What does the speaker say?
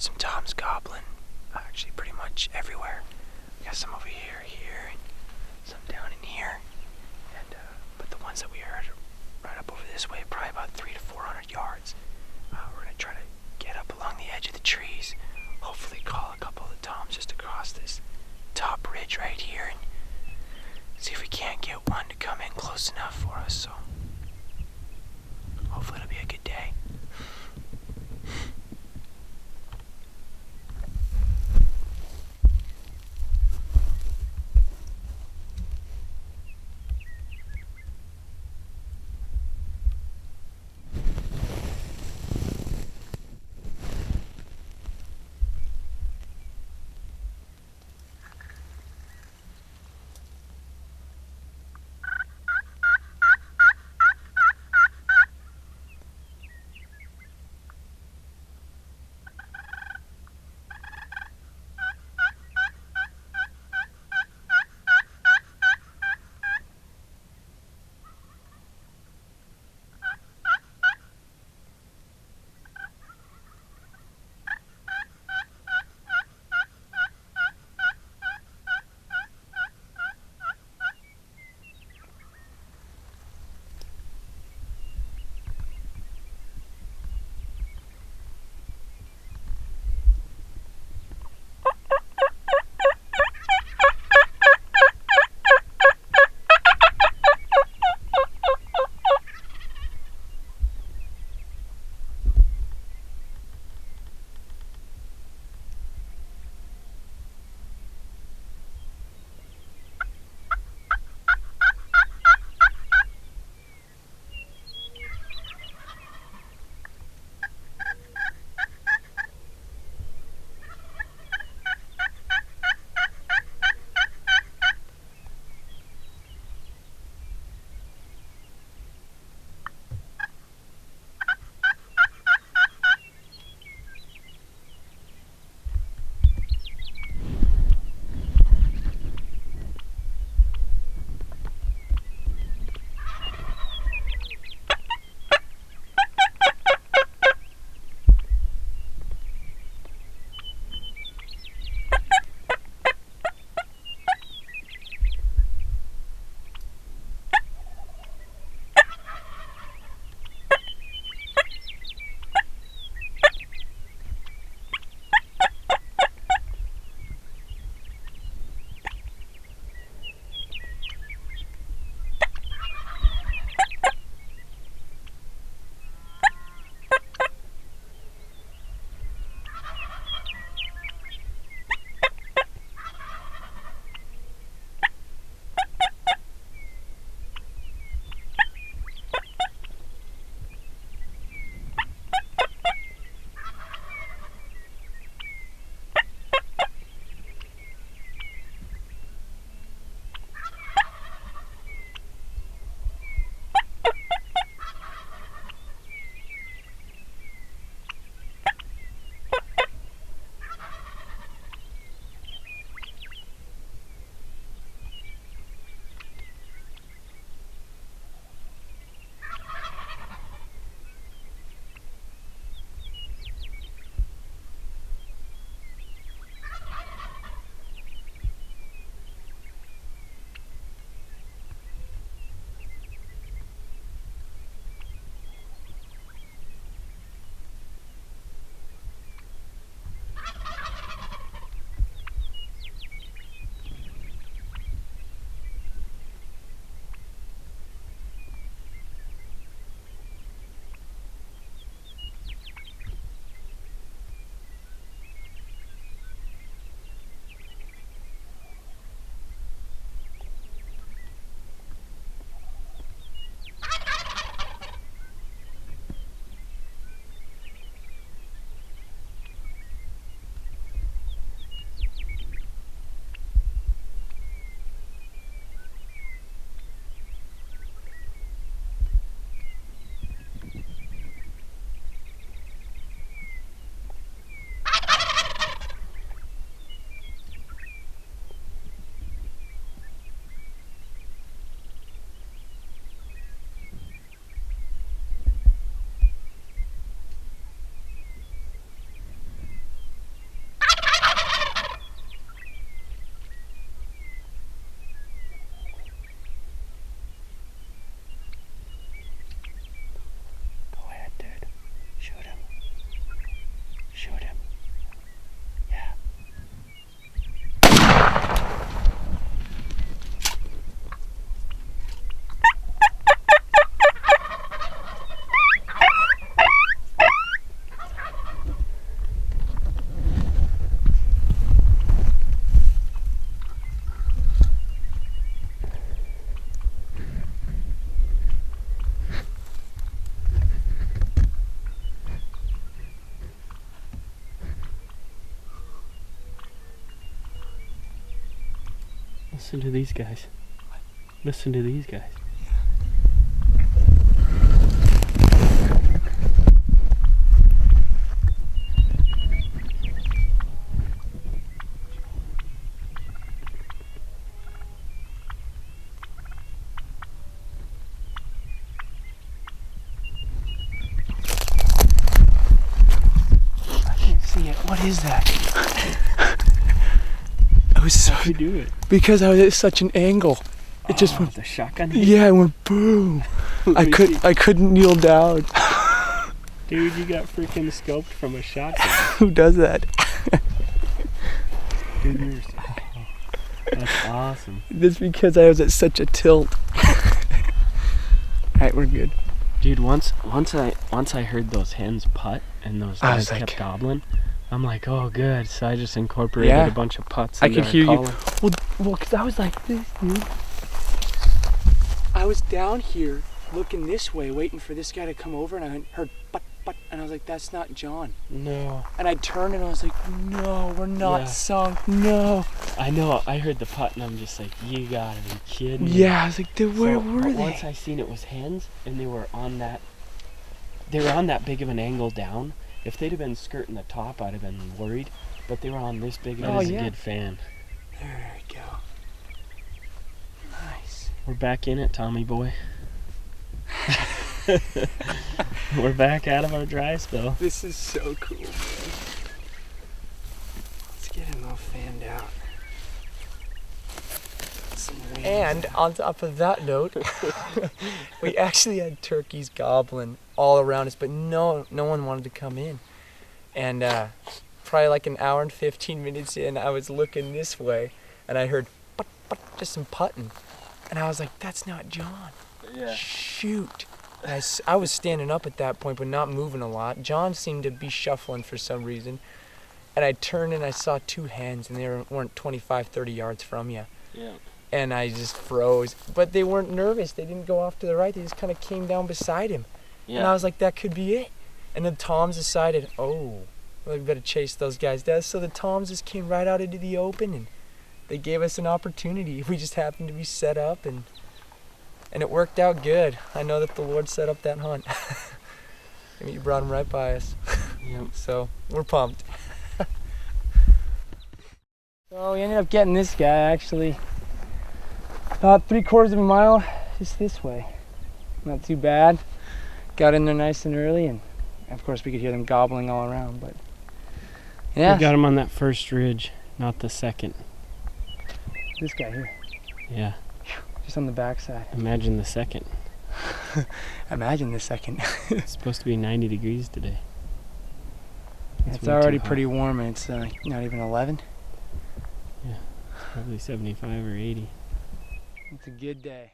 some toms gobbling, actually pretty much everywhere. We got some over here, and some down in here. And but the ones that we heard right up over this way, probably about 300 to 400 yards. We're gonna try to get up along the edge of the trees, hopefully call a couple of the toms just across this top ridge right here, and see if we can't get one to come in close enough for us. So hopefully it'll be a good day. Listen to these guys. Listen to these guys. What is that? I was so. How'd you do it? Because I was at such an angle. It just went. The shotgun hit? Yeah, it went boom. I couldn't kneel down. Dude, you got freaking scoped from a shotgun. Who does that? Dude, you were that's awesome. Just because I was at such a tilt. Alright, we're good. Dude, once I heard those hens putt and those guys kept gobbling, I'm like, oh good. So I just incorporated a bunch of putts. I could hear you. Well, cause I was like this, dude. I was down here looking this way, waiting for this guy to come over, and I heard putt, and I was like, that's not John. No. And I turned and I was like, no, we're not sunk. No. I know. I heard the putt and I'm just like, you gotta be kidding me. Yeah, I was like, dude, where were they? Once I seen it was hens and they were on that big of an angle down. If they'd have been skirting the top, I'd have been worried. But they were on this big. That is a good fan. There we go. Nice. We're back in it, Tommy boy. We're back out of our dry spell. This is so cool, man. Let's get him all fanned out. And on top of that note, we actually had turkeys gobbling all around us, but no one wanted to come in. And probably like an hour and 15 minutes in, I was looking this way, and I heard just some putting. And I was like, that's not John. Yeah. Shoot. And I was standing up at that point, but not moving a lot. John seemed to be shuffling for some reason. And I turned and I saw two hens, and they weren't 25, 30 yards from you. Yeah. And I just froze. But they weren't nervous. They didn't go off to the right. They just kind of came down beside him. Yeah. And I was like, that could be it. And then Toms decided, oh, well, we better chase those guys down. So the Toms just came right out into the open, and they gave us an opportunity. We just happened to be set up, and it worked out good. I know that the Lord set up that hunt. I mean, you brought him right by us. Yep. So we're pumped. So we ended up getting this guy actually about 3/4 of a mile just this way. Not too bad. Got in there nice and early, and of course we could hear them gobbling all around, but yeah. We got him on that first ridge, not the second. This guy here. Yeah. Just on the backside. Imagine the second. Imagine the second. It's supposed to be 90 degrees today. It's already pretty warm, and it's not even 11. Yeah, it's probably 75 or 80. It's a good day.